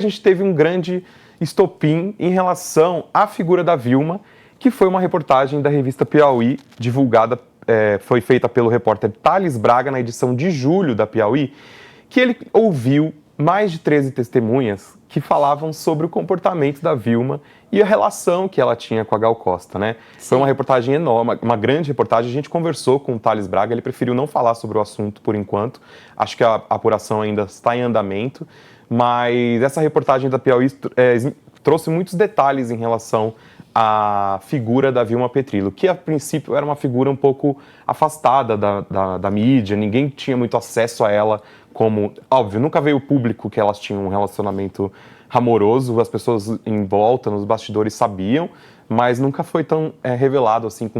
A gente teve um grande estopim em relação à figura da Vilma, que foi uma reportagem da revista Piauí, divulgada, foi feita pelo repórter Thales Braga na edição de julho da Piauí, que ele ouviu mais de 13 testemunhas que falavam sobre o comportamento da Vilma e a relação que ela tinha com a Gal Costa, né? Sim. Foi uma reportagem enorme, uma grande reportagem. A gente conversou com o Thales Braga, ele preferiu não falar sobre o assunto por enquanto. Acho que a apuração ainda está em andamento, mas essa reportagem da Piauí trouxe muitos detalhes em relação à figura da Vilma Petrillo, que a princípio era uma figura um pouco afastada da mídia, ninguém tinha muito acesso a ela, como, óbvio, nunca veio o público que elas tinham um relacionamento amoroso, as pessoas em volta, nos bastidores sabiam, mas nunca foi tão revelado assim,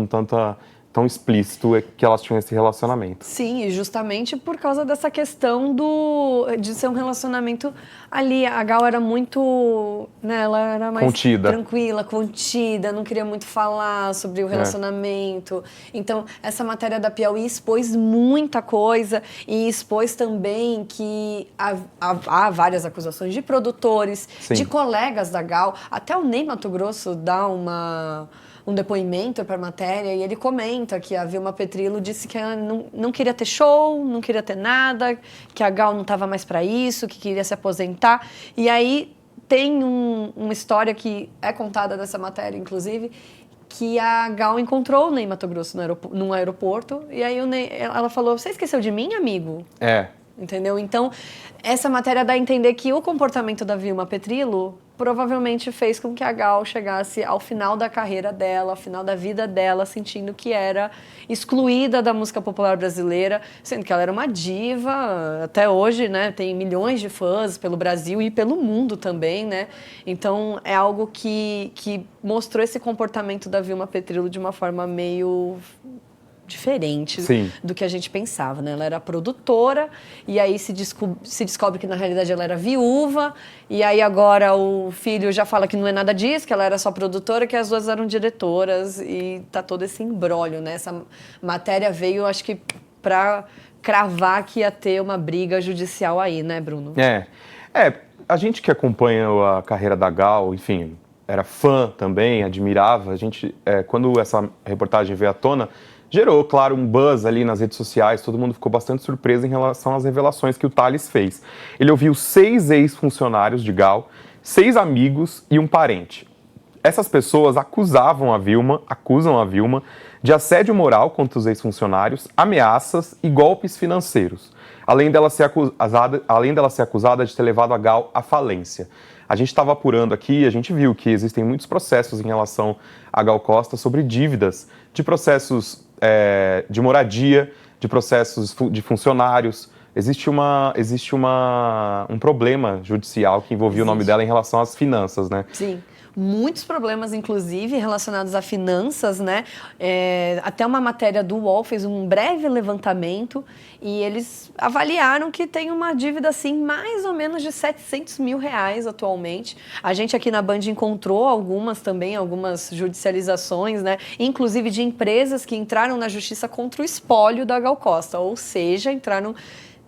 tão explícito que elas tinham esse relacionamento. Sim, e justamente por causa dessa questão de ser um relacionamento ali. A Gal era muito, né, ela era mais tranquila, contida, não queria muito falar sobre o relacionamento. Então, essa matéria da Piauí expôs muita coisa e expôs também que há várias acusações de produtores, sim, de colegas da Gal. Até o Ney Matogrosso dá um depoimento para a matéria e ele comenta que a Vilma Petrillo disse que ela não queria ter show, não queria ter nada, que a Gal não estava mais para isso, que queria se aposentar. E aí tem uma história que é contada nessa matéria, inclusive, que a Gal encontrou o Ney Matogrosso num aeroporto e aí ela falou: "Você esqueceu de mim, amigo?" Entendeu? Então, essa matéria dá a entender que o comportamento da Vilma Petrillo provavelmente fez com que a Gal chegasse ao final da carreira dela, ao final da vida dela, sentindo que era excluída da música popular brasileira, sendo que ela era uma diva, até hoje, né, tem milhões de fãs pelo Brasil e pelo mundo também, né? Então, é algo que mostrou esse comportamento da Vilma Petrillo de uma forma meio diferente, sim, do que a gente pensava, né? Ela era produtora e aí se descobre que na realidade ela era viúva e aí agora o filho já fala que não é nada disso, que ela era só produtora, que as duas eram diretoras e tá todo esse imbróglio, né? Essa matéria veio, acho que para cravar que ia ter uma briga judicial aí, né, Bruno? A gente que acompanha a carreira da Gal, enfim, era fã também, admirava, a gente, quando essa reportagem veio à tona, gerou, claro, um buzz ali nas redes sociais, todo mundo ficou bastante surpreso em relação às revelações que o Thales fez. Ele ouviu 6 ex-funcionários de Gal, 6 amigos e um parente. Essas pessoas acusam a Vilma de assédio moral contra os ex-funcionários, ameaças e golpes financeiros, além dela ser acusada de ter levado a Gal à falência. A gente estava apurando aqui e a gente viu que existem muitos processos em relação a Gal Costa sobre dívidas, de processos de moradia, de processos de funcionários. Existe um problema judicial que envolvia o nome dela em relação às finanças, né? Sim. Muitos problemas, inclusive, relacionados a finanças, né? Até uma matéria do UOL fez um breve levantamento e eles avaliaram que tem uma dívida, assim, mais ou menos de R$700 mil atualmente. A gente aqui na Band encontrou algumas judicializações, né? Inclusive de empresas que entraram na justiça contra o espólio da Gal Costa, ou seja, entraram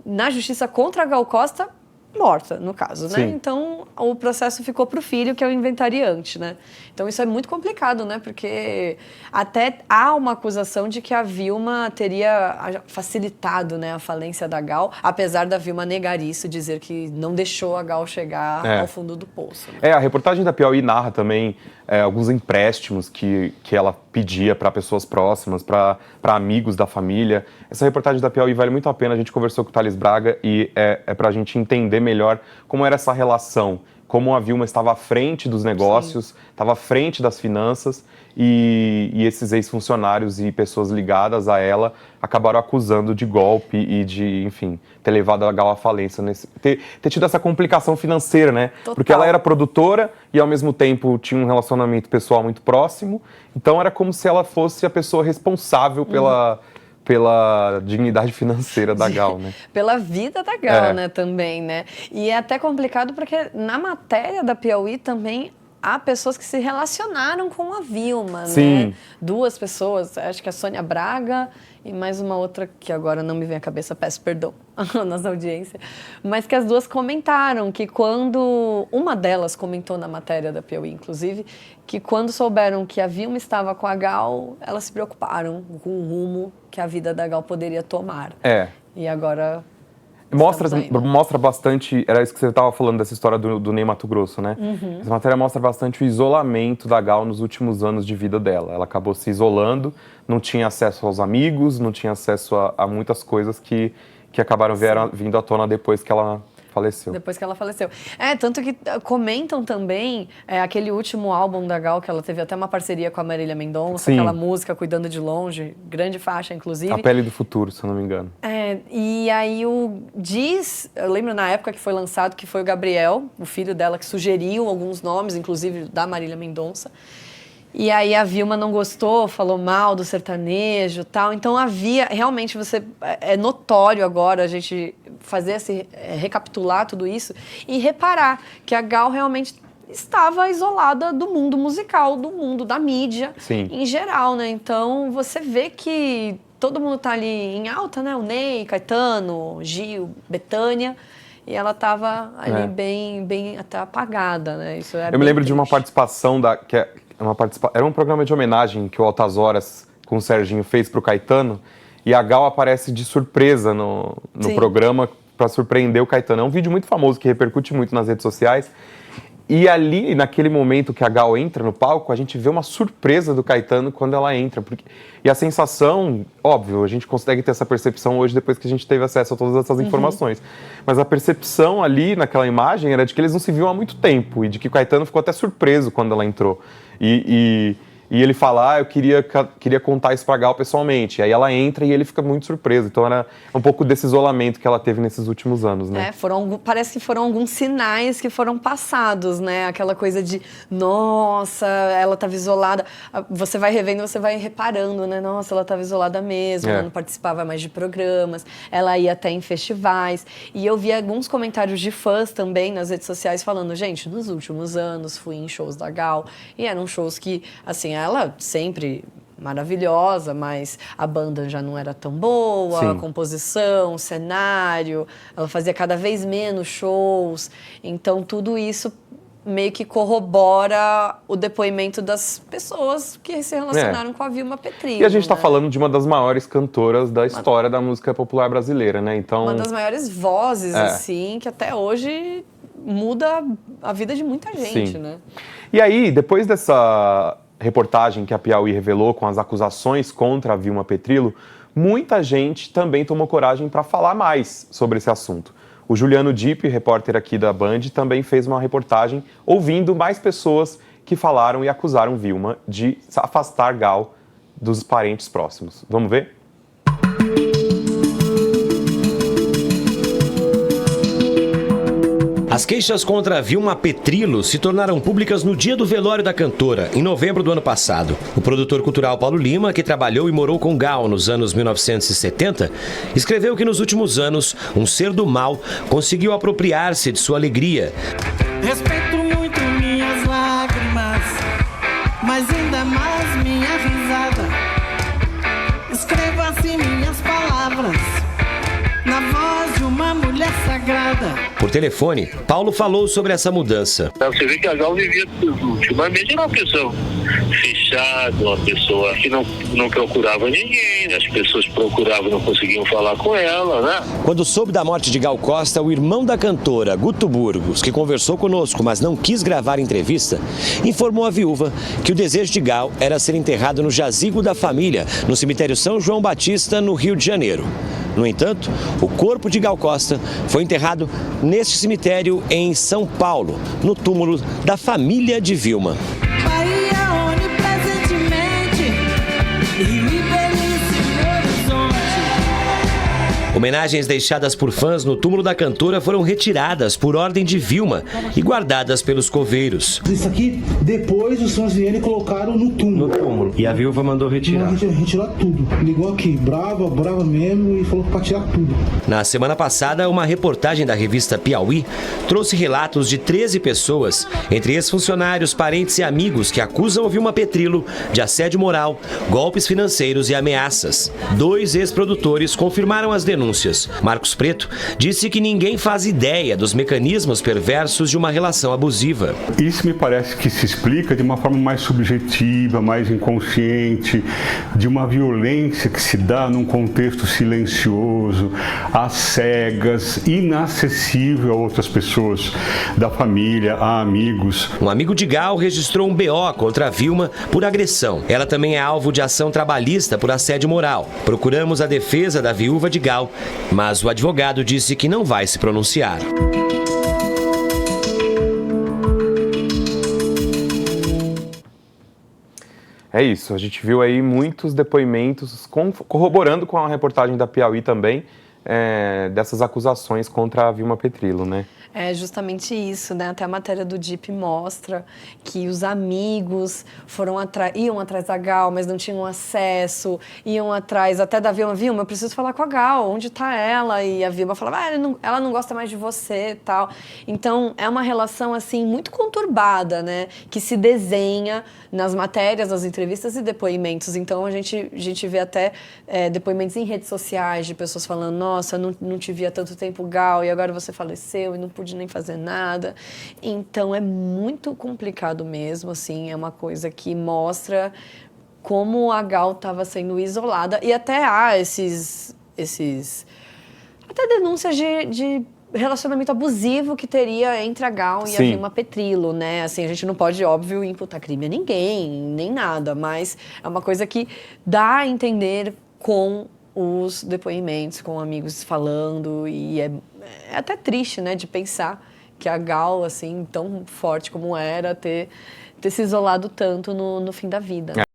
na justiça contra a Gal Costa morta, no caso, né? Sim. Então, o processo ficou para o filho, que é o inventariante, né? Então, isso é muito complicado, né? Porque até há uma acusação de que a Vilma teria facilitado, né, a falência da Gal, apesar da Vilma negar isso, dizer que não deixou a Gal chegar ao fundo do poço. Né? A reportagem da Piauí narra também alguns empréstimos que ela pedia para pessoas próximas, para amigos da família. Essa reportagem da Piauí vale muito a pena, a gente conversou com o Thales Braga e é para a gente entender melhor como era essa relação, como a Vilma estava à frente dos negócios, estava à frente das finanças e esses ex-funcionários e pessoas ligadas a ela acabaram acusando de golpe e de, enfim, ter levado a Gal à falência, ter tido essa complicação financeira, né? Total. Porque ela era produtora e ao mesmo tempo tinha um relacionamento pessoal muito próximo, então era como se ela fosse a pessoa responsável pela dignidade financeira da Gal, né? Pela vida da Gal, né, também, né? E é até complicado porque na matéria da Piauí também há pessoas que se relacionaram com a Vilma, Sim. né? 2 pessoas, acho que a Sônia Braga e mais uma outra que agora não me vem à cabeça, peço perdão à nossa audiência, mas que as 2 comentaram que quando... Uma delas comentou na matéria da Piauí, inclusive, que quando souberam que a Vilma estava com a Gal, elas se preocuparam com o rumo que a vida da Gal poderia tomar. E agora... Mostra bastante, era isso que você estava falando dessa história do Ney Matogrosso, né? Essa matéria mostra bastante o isolamento da Gal nos últimos anos de vida dela. Ela acabou se isolando, não tinha acesso aos amigos, não tinha acesso a muitas coisas que acabaram vindo à tona depois que ela faleceu. Depois que ela faleceu. Tanto que comentam também aquele último álbum da Gal, que ela teve até uma parceria com a Marília Mendonça, aquela música Cuidando de Longe, grande faixa, inclusive. A Pele do Futuro, se eu não me engano. E aí eu lembro na época que foi lançado, que foi o Gabriel, o filho dela, que sugeriu alguns nomes, inclusive da Marília Mendonça. E aí a Vilma não gostou, falou mal do sertanejo e tal. Então havia, realmente, é notório agora a gente fazer recapitular tudo isso e reparar que a Gal realmente estava isolada do mundo musical, do mundo da mídia em geral, né? Então você vê que todo mundo tá ali em alta, né? O Ney, Caetano, Gil, Bethânia. E ela estava ali bem até apagada, né? Isso Eu me lembro de uma participação era um programa de homenagem que o Altas Horas com o Serginho fez para o Caetano, e a Gal aparece de surpresa no programa para surpreender o Caetano. É um vídeo muito famoso que repercute muito nas redes sociais. E ali, naquele momento que a Gal entra no palco, a gente vê uma surpresa do Caetano quando ela entra. E a sensação, óbvio, a gente consegue ter essa percepção hoje depois que a gente teve acesso a todas essas informações. Mas a percepção ali naquela imagem era de que eles não se viam há muito tempo e de que o Caetano ficou até surpreso quando ela entrou. E ele fala, eu queria contar isso pra Gal pessoalmente. E aí ela entra e ele fica muito surpreso. Então era um pouco desse isolamento que ela teve nesses últimos anos, né? Parece que foram alguns sinais que foram passados, né? Aquela coisa de, nossa, ela estava isolada. Você vai revendo, você vai reparando, né? Nossa, ela estava isolada mesmo, ela não participava mais de programas, ela ia até em festivais. E eu vi alguns comentários de fãs também nas redes sociais falando, gente, nos últimos anos fui em shows da Gal e eram shows que, assim, ela sempre maravilhosa, mas a banda já não era tão boa, a composição, o cenário, ela fazia cada vez menos shows, então tudo isso meio que corrobora o depoimento das pessoas que se relacionaram com a Vilma Petrillo. E a gente está falando de uma das maiores cantoras da história da música popular brasileira, né? Então, uma das maiores vozes, assim, que até hoje muda a vida de muita gente, né? E aí, depois dessa reportagem que a Piauí revelou com as acusações contra a Vilma Petrillo, muita gente também tomou coragem para falar mais sobre esse assunto. O Juliano Dipp, repórter aqui da Band, também fez uma reportagem ouvindo mais pessoas que falaram e acusaram Vilma de afastar Gal dos parentes próximos. Vamos ver? As queixas contra a Vilma Petrillo se tornaram públicas no dia do velório da cantora, em novembro do ano passado. O produtor cultural Paulo Lima, que trabalhou e morou com Gal nos anos 1970, escreveu que nos últimos anos, um ser do mal conseguiu apropriar-se de sua alegria. Respeito muito minhas lágrimas, mas ainda mais minha risada. Escrevo assim minhas palavras, na voz de uma mulher sagrada. Por telefone, Paulo falou sobre essa mudança. Você vê que a Gal vivia, ultimamente, era uma pessoa fechada, uma pessoa que não procurava ninguém, as pessoas procuravam e não conseguiam falar com ela, né? Quando soube da morte de Gal Costa, o irmão da cantora, Guto Burgos, que conversou conosco, mas não quis gravar entrevista, informou a viúva que o desejo de Gal era ser enterrado no jazigo da família, no cemitério São João Batista, no Rio de Janeiro. No entanto, o corpo de Gal Costa foi enterrado neste cemitério em São Paulo, no túmulo da família de Vilma. Bahia onipresentemente, Rio e belíssimo horizonte. O Homenagens deixadas por fãs no túmulo da cantora foram retiradas por ordem de Vilma e guardadas pelos coveiros. Isso aqui, depois os fãs vieram e colocaram no túmulo. E a viúva mandou retirar. Retirar tudo. Ligou aqui, brava mesmo, e falou pra tirar tudo. Na semana passada, uma reportagem da revista Piauí trouxe relatos de 13 pessoas, entre ex-funcionários, parentes e amigos, que acusam Vilma Petrilo de assédio moral, golpes financeiros e ameaças. 2 ex-produtores confirmaram as denúncias. Marcos Preto disse que ninguém faz ideia dos mecanismos perversos de uma relação abusiva. Isso me parece que se explica de uma forma mais subjetiva, mais inconsciente, de uma violência que se dá num contexto silencioso, às cegas, inacessível a outras pessoas da família, a amigos. Um amigo de Gal registrou um BO contra a Vilma por agressão. Ela também é alvo de ação trabalhista por assédio moral. Procuramos a defesa da viúva de Gal, mas o advogado disse que não vai se pronunciar. É isso, a gente viu aí muitos depoimentos corroborando com a reportagem da Piauí também, dessas acusações contra a Vilma Petrilo, né? É justamente isso, né? Até a matéria do DIP mostra que os amigos iam atrás da Gal, mas não tinham acesso, iam atrás até da Vilma. Vilma, eu preciso falar com a Gal, onde está ela? E a Vilma falava, ela não gosta mais de você e tal. Então, é uma relação, assim, muito conturbada, né? Que se desenha nas matérias, nas entrevistas e depoimentos. Então, a gente vê até depoimentos em redes sociais de pessoas falando, nossa, não te via há tanto tempo, Gal, e agora você faleceu e não pude nem fazer nada. Então, é muito complicado mesmo, assim, é uma coisa que mostra como a Gal estava sendo isolada. E até há até denúncias de relacionamento abusivo que teria entre a Gal e a Vilma Petrilo, né? Assim, a gente não pode, óbvio, imputar crime a ninguém, nem nada, mas é uma coisa que dá a entender com os depoimentos, com amigos falando, e é até triste, né, de pensar que a Gal, assim, tão forte como era, ter se isolado tanto no fim da vida.